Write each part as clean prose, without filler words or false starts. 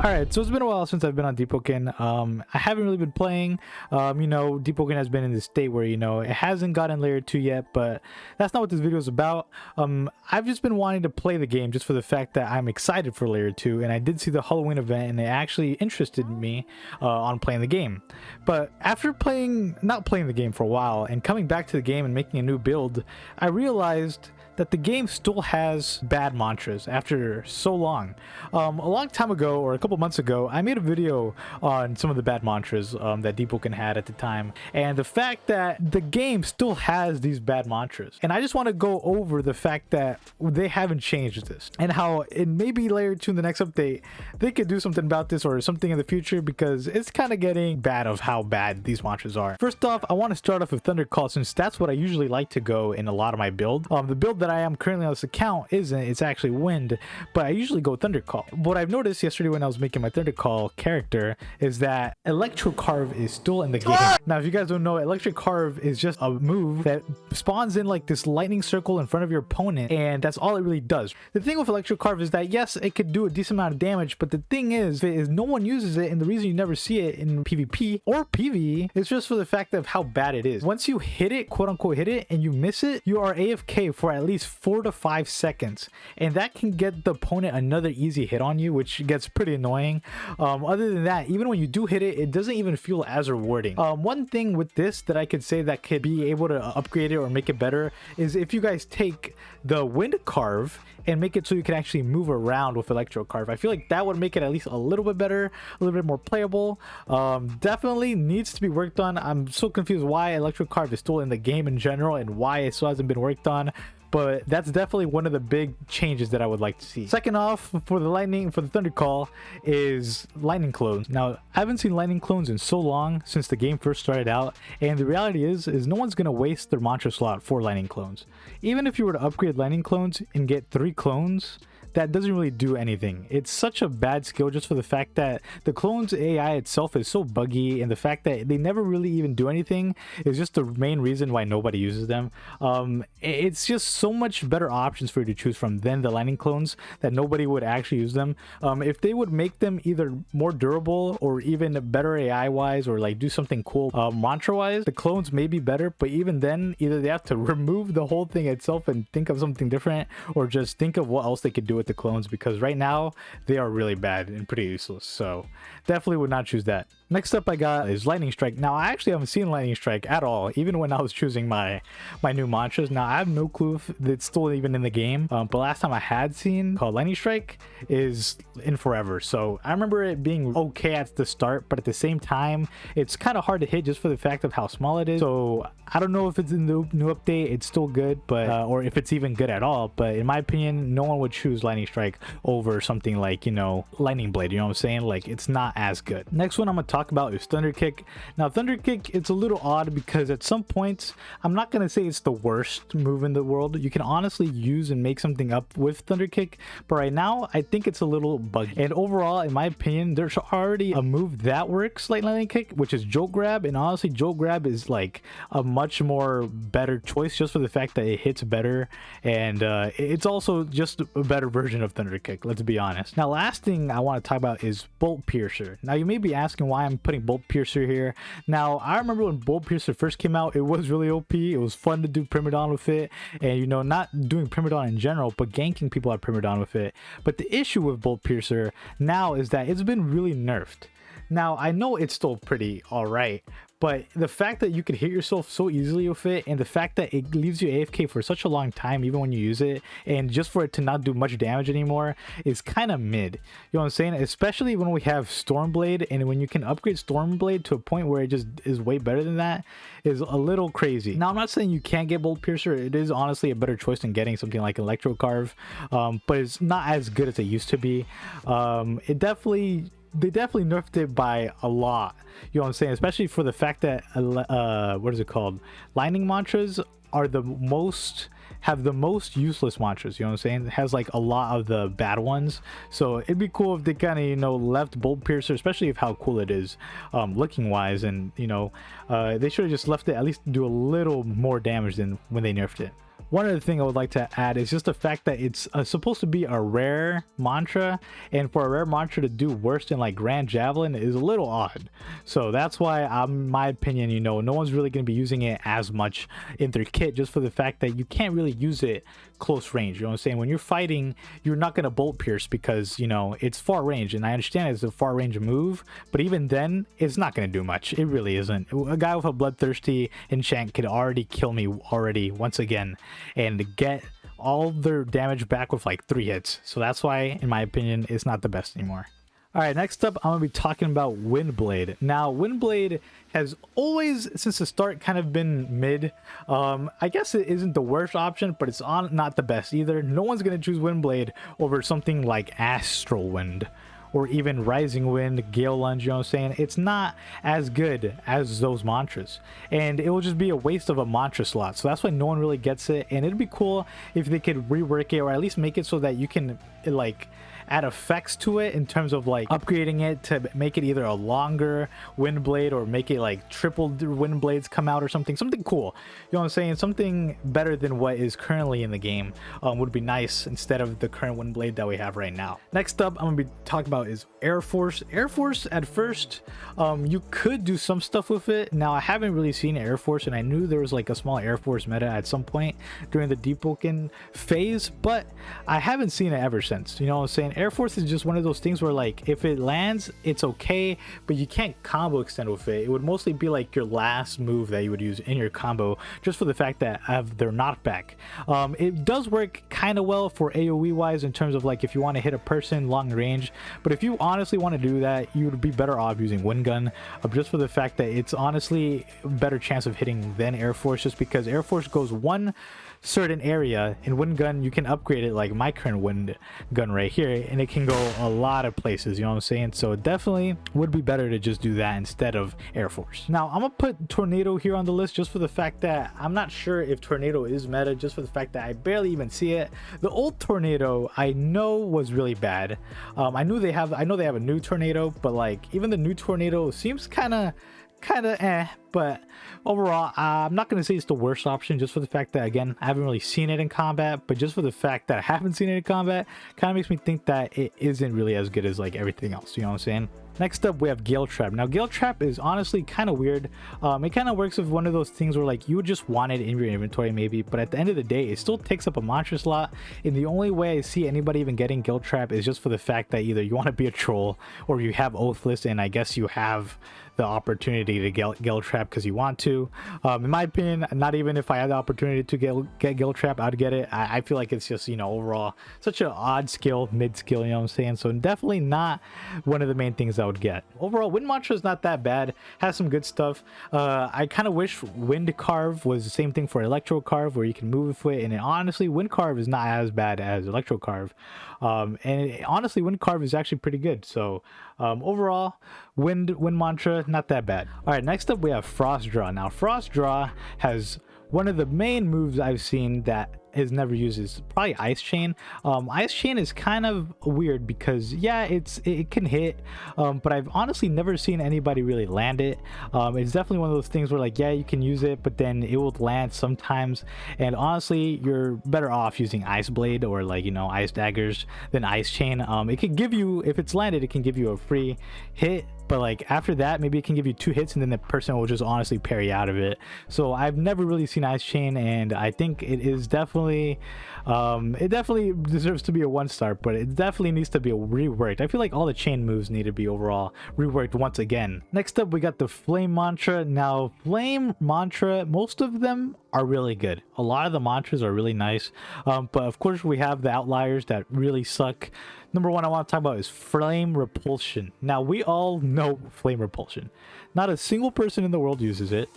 Alright, so it's been a while since I've been on deepwoken. I haven't really been playing. You know, deepwoken has been in this state where, you know, it hasn't gotten layer 2 yet, but that's not what this video is about. I've just been wanting to play the game just for the fact that I'm excited for layer 2, and I did see the Halloween event and it actually interested me on playing the game. But after not playing the game for a while and coming back to the game and making a new build, I realized that the game still has bad mantras after so long. A long time ago, or a couple months ago, I made a video on some of the bad mantras that deepwoken had at the time, and the fact that the game still has these bad mantras. And I just want to go over the fact that they haven't changed this, and how in maybe layer 2 in the next update they could do something about this or something in the future, because it's kind of getting bad of how bad these mantras are. First off, I want to start off with thunder call, since that's what I usually like to go in a lot of my build. The build that I am currently on this account it's actually wind, but I usually go thunder call. What I've noticed yesterday when I was making my thunder call character is that electro carve is still in the game. Now, if you guys don't know, electric carve is just a move that spawns in like this lightning circle in front of your opponent, and that's all it really does. The thing with electric carve is that yes, it could do a decent amount of damage, but the thing is no one uses it, and the reason you never see it in PvP or PvE is just for the fact of how bad it is. Once you hit it, quote unquote hit it, and you miss it, you are AFK for at least 4 to 5 seconds, and that can get the opponent another easy hit on you, which gets pretty annoying. Other than that, even when you do hit it, it doesn't even feel as rewarding. One thing with this that I could say that could be able to upgrade it or make it better is if you guys take the wind carve and make it so you can actually move around with electro carve. I feel like that would make it at least a little bit better, a little bit more playable. Definitely needs to be worked on. I'm so confused why electro carve is still in the game in general and why it still hasn't been worked on, but that's definitely one of the big changes that I would like to see. Second off, for the thunder call is lightning clones. Now, I haven't seen lightning clones in so long since the game first started out, and the reality is no one's gonna waste their mantra slot for lightning clones. Even if you were to upgrade lightning clones and get 3 clones, that doesn't really do anything. It's such a bad skill just for the fact that the clones AI itself is so buggy, and the fact that they never really even do anything is just the main reason why nobody uses them. It's just so much better options for you to choose from than the lightning clones that nobody would actually use them. If they would make them either more durable or even better AI wise, or like do something cool mantra wise, the clones may be better, but even then either they have to remove the whole thing itself and think of something different, or just think of what else they could do with the clones, because right now they are really bad and pretty useless. So definitely would not choose that. Next up I got is lightning strike. Now, I actually haven't seen lightning strike at all, even when I was choosing my new mantras. Now, I have no clue if it's still even in the game, but last time I had seen called lightning strike is in forever. So I remember it being okay at the start, but at the same time it's kind of hard to hit just for the fact of how small it is. So I don't know if it's in the new update it's still good, but or if it's even good at all. But in my opinion, no one would choose lightning strike over something like, you know, lightning blade. You know what I'm saying? Like, it's not as good. Next one I'm gonna talk about is thunder kick. Now, thunder kick, it's a little odd because at some points, I'm not gonna say it's the worst move in the world. You can honestly use and make something up with thunder kick, but right now I think it's a little buggy. And overall, in my opinion, there's already a move that works like lightning kick, which is jolt grab, and honestly jolt grab is like a much more better choice just for the fact that it hits better, and it's also just a better version of thunder kick, let's be honest. Now, last thing I want to talk about is bolt piercer. Now, you may be asking why I'm putting bolt piercer here. Now, I remember when bolt piercer first came out, it was really OP. It was fun to do primadon with it, and you know, not doing primadon in general, but ganking people at primadon with it. But the issue with bolt piercer now is that it's been really nerfed. Now, I know it's still pretty alright, but the fact that you can hit yourself so easily with it, and the fact that it leaves you AFK for such a long time even when you use it, and just for it to not do much damage anymore, is kind of mid. You know what I'm saying? Especially when we have Stormblade, and when you can upgrade Stormblade to a point where it just is way better than that, is a little crazy. Now, I'm not saying you can't get Bolt Piercer. It is honestly a better choice than getting something like Electro Carve, but it's not as good as it used to be. They definitely nerfed it by a lot, you know what I'm saying, especially for the fact that what is it called, lightning mantras are the most have the most useless mantras, you know what I'm saying? It has like a lot of the bad ones, so it'd be cool if they kind of, you know, left bolt piercer, especially if how cool it is looking wise, and you know, they should have just left it at least do a little more damage than when they nerfed it. One other thing I would like to add is just the fact that it's supposed to be a rare mantra, and for a rare mantra to do worse than like Grand Javelin is a little odd. So that's why, my opinion, you know, no one's really going to be using it as much in their kit, just for the fact that you can't really use it close range. You know what I'm saying? When you're fighting, you're not going to bolt pierce because, you know, it's far range, and I understand it's a far range move, but even then it's not going to do much. It really isn't. A guy with a bloodthirsty enchant could already kill me already once again and get all their damage back with like 3 hits. So that's why, in my opinion, it's not the best anymore. All right, next up, I'm gonna be talking about Windblade. Now, Windblade has always, since the start, kind of been mid. I guess it isn't the worst option, but it's not the best either. No one's gonna choose Windblade over something like Astral Wind or even Rising Wind, Gale Lunge, you know what I'm saying? It's not as good as those mantras, and it will just be a waste of a mantra slot. So that's why no one really gets it, and it'd be cool if they could rework it, or at least make it so that you can like add effects to it in terms of like upgrading it to make it either a longer wind blade, or make it like triple wind blades come out, or something cool, you know what I'm saying? Something better than what is currently in the game would be nice, instead of the current wind blade that we have right now. Next up, I'm gonna be talking about is Air Force. Air Force, at first, you could do some stuff with it. Now, I haven't really seen Air Force, and I knew there was like a small Air Force meta at some point during the deepwoken phase, but I haven't seen it ever since, you know what I'm saying? Air Force is just one of those things where like if it lands, it's okay, but you can't combo extend with it. It would mostly be like your last move that you would use in your combo, just for the fact that of their knockback. It does work kind of well for AoE wise, in terms of like if you want to hit a person long range, but if you honestly want to do that, you would be better off using Wind Gun, just for the fact that it's honestly a better chance of hitting than Air Force, just because Air Force goes one certain area, and Wind Gun you can upgrade it like my current Wind Gun right here, and it can go a lot of places, you know what I'm saying? So it definitely would be better to just do that instead of Air Force. Now, I'm gonna put Tornado here on the list, just for the fact that I'm not sure if Tornado is meta, just for the fact that I barely even see it. The old Tornado I know was really bad. I know they have a new Tornado, but like even the new Tornado seems kind of but overall, I'm not going to say it's the worst option, just for the fact that, again, I haven't really seen it in combat, but just for the fact that I haven't seen it in combat kind of makes me think that it isn't really as good as like everything else, you know what I'm saying? Next up, we have Gale Trap. Now, Gale Trap is honestly kind of weird. It kind of works with one of those things where like you would just want it in your inventory maybe, but at the end of the day, it still takes up a mantra slot, and the only way I see anybody even getting Gale Trap is just for the fact that either you want to be a troll, or you have Oathless, and I guess you have the opportunity to Gale Trap because you want to. In my opinion, not even if I had the opportunity to get Gale Trap, I'd get it. I feel like it's just, you know, overall such an odd skill, mid skill, you know what I'm saying? So definitely not one of the main things I would get. Overall, Wind Mantra is not that bad, has some good stuff. I kind of wish Wind Carve was the same thing for Electro Carve, where you can move with it, and honestly, Wind Carve is not as bad as Electro Carve. Honestly, Wind Carve is actually pretty good. So overall, Wind Mantra, not that bad. All right, next up we have Frost Draw. Now, Frost Draw has one of the main moves I've seen that is never used, is probably Ice Chain. Ice Chain is kind of weird because yeah, it can hit, but I've honestly never seen anybody really land it. It's definitely one of those things where like, yeah, you can use it, but then it will land sometimes, and honestly, you're better off using Ice Blade or like, you know, Ice Daggers than Ice Chain. It can give you, if it's landed, it can give you a free hit, but like after that, maybe it can give you 2 hits and then the person will just honestly parry out of it. So I've never really seen Ice Chain, and I think it is definitely it definitely deserves to be a 1-star, but it definitely needs to be reworked. I feel like all the chain moves need to be overall reworked once again. Next up, we got the Flame Mantra. Now, Flame Mantra, most of them are really good. A lot of the mantras are really nice, but of course we have the outliers that really suck. Number one I want to talk about is Flame Repulsion. Now, we all know Flame Repulsion. Not a single person in the world uses it.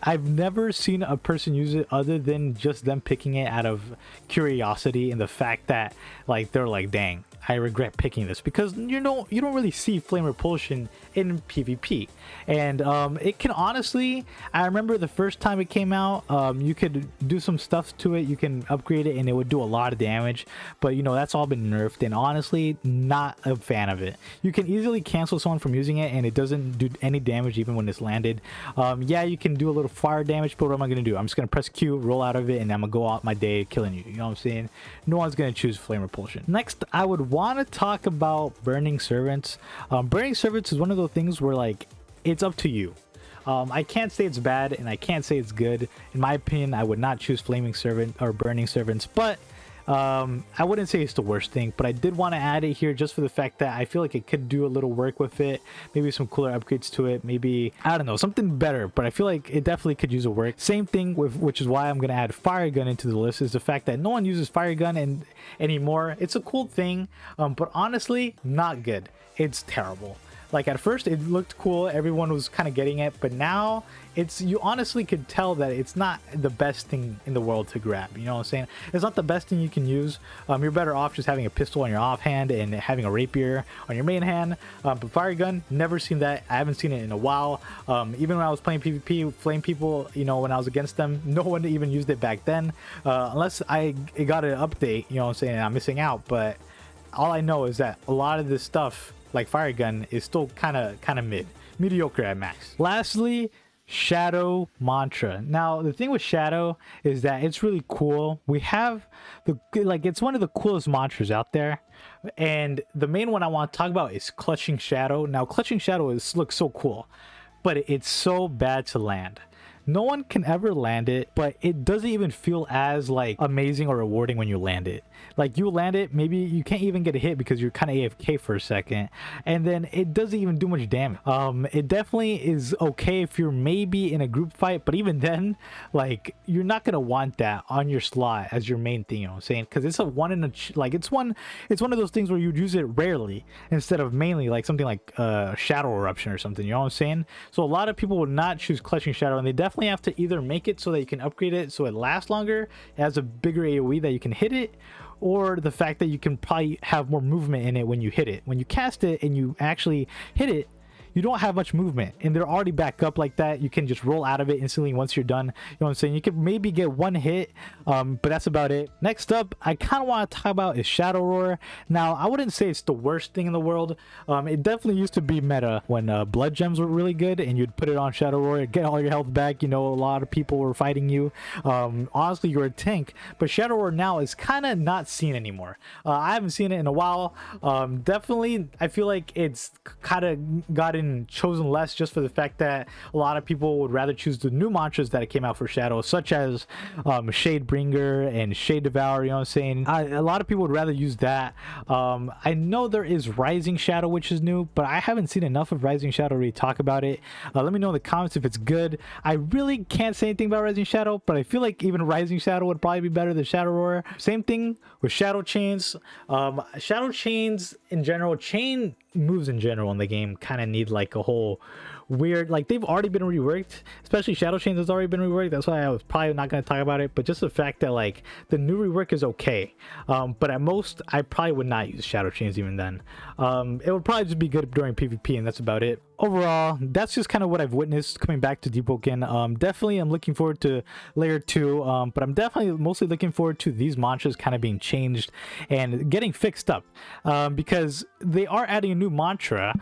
I've never seen a person use it other than just them picking it out of curiosity and the fact that like they're like, dang, I regret picking this, because you don't really see flame repulsion in PvP. And it can honestly, I remember the first time it came out, you could do some stuff to it, you can upgrade it and it would do a lot of damage, but you know, that's all been nerfed, and honestly not a fan of it. You can easily cancel someone from using it and it doesn't do any damage even when it's landed. Yeah, you can do a little fire damage, but what am I gonna do? I'm just gonna press Q, roll out of it, and I'm gonna go out my day killing you. You know what I'm saying? No one's gonna choose flame repulsion. Next, I would want to talk about burning servants. Burning servants is one of those things where like it's up to you. I can't say it's bad and I can't say it's good. In my opinion, I would not choose flaming servant or burning servants, but I wouldn't say it's the worst thing. But I did want to add it here just for the fact that I feel like it could do a little work with it, maybe some cooler upgrades to it, maybe, I don't know, something better. But I feel like it definitely could use a work. Same thing with, which is why I'm gonna add fire gun into the list, is the fact that no one uses fire gun anymore. It's a cool thing, but honestly not good. It's terrible. Like at first it looked cool, everyone was kind of getting it, but now it's, you honestly could tell that it's not the best thing in the world to grab. You know what I'm saying? It's not the best thing you can use. You're better off just having a pistol on your offhand and having a rapier on your main hand. But fire gun, never seen that. I haven't seen it in a while. Even when I was playing PvP, flame people, you know, when I was against them, no one even used it back then. Unless it got an update, you know what I'm saying, and I'm missing out. But all I know is that a lot of this stuff, like fire gun, is still kind of mediocre at max. Lastly, shadow mantra. Now the thing with shadow is that it's really cool. We have it's one of the coolest mantras out there, and the main one I want to talk about is clutching shadow. Now clutching shadow looks so cool, but it's so bad to land. No one can ever land it, but it doesn't even feel as like amazing or rewarding when you land it. Like you land it, maybe you can't even get a hit because you're kind of AFK for a second, and then it doesn't even do much damage. It definitely is okay if you're maybe in a group fight, but even then, like, you're not gonna want that on your slot as your main thing, you know what I'm saying? Because it's a one in a it's one of those things where you'd use it rarely instead of mainly, like something like shadow eruption or something, you know what I'm saying? So a lot of people would not choose clutching shadow, and they definitely have to either make it so that you can upgrade it so it lasts longer, it has a bigger AoE that you can hit it, or the fact that you can probably have more movement in it when you hit it. When you cast it and you actually hit it, you don't have much movement, and they're already back up like that. You can just roll out of it instantly once you're done. You know what I'm saying? You could maybe get one hit, but that's about it. Next up, I kind of want to talk about is Shadow Roar. Now, I wouldn't say it's the worst thing in the world. It definitely used to be meta when blood gems were really good, and you'd put it on Shadow Roar, get all your health back. You know, a lot of people were fighting you. Honestly, you're a tank, but Shadow Roar now is kind of not seen anymore. I haven't seen it in a while. Definitely, I feel like it's kind of gotten chosen less just for the fact that a lot of people would rather choose the new mantras that came out for Shadow, such as Shadebringer and Shade Devour. You know what I'm saying? A lot of people would rather use that. I know there is Rising Shadow, which is new, but I haven't seen enough of Rising Shadow to really talk about it. Let me know in the comments if it's good. I really can't say anything about Rising Shadow, but I feel like even Rising Shadow would probably be better than Shadow Roar. Same thing with Shadow Chains. Shadow Chains in general, chain moves in general in the game kind of need like a whole weird, like, they've already been reworked, especially Shadow Chains has already been reworked. That's why I was probably not going to talk about it, but just the fact that like the new rework is okay, but at most I probably would not use Shadow Chains even then. It would probably just be good during PvP, and that's about it. Overall, that's just kind of what I've witnessed coming back to deepwoken. Definitely I'm looking forward to layer 2, but I'm definitely mostly looking forward to these mantras kind of being changed and getting fixed up, because they are adding a new mantra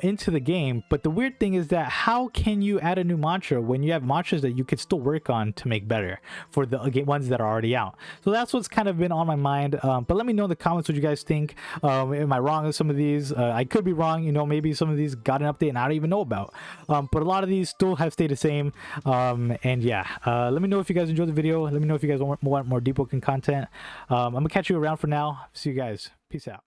into the game. But the weird thing is that how can you add a new mantra when you have mantras that you could still work on to make better for the ones that are already out? So that's what's kind of been on my mind. But let me know in the comments what you guys think. Am I wrong with some of these? I could be wrong, you know, maybe some of these got an update and I don't even know about, but a lot of these still have stayed the same. And yeah, let me know if you guys enjoyed the video. Let me know if you guys want more deepwoken content. I'm gonna catch you around for now. See you guys. Peace out.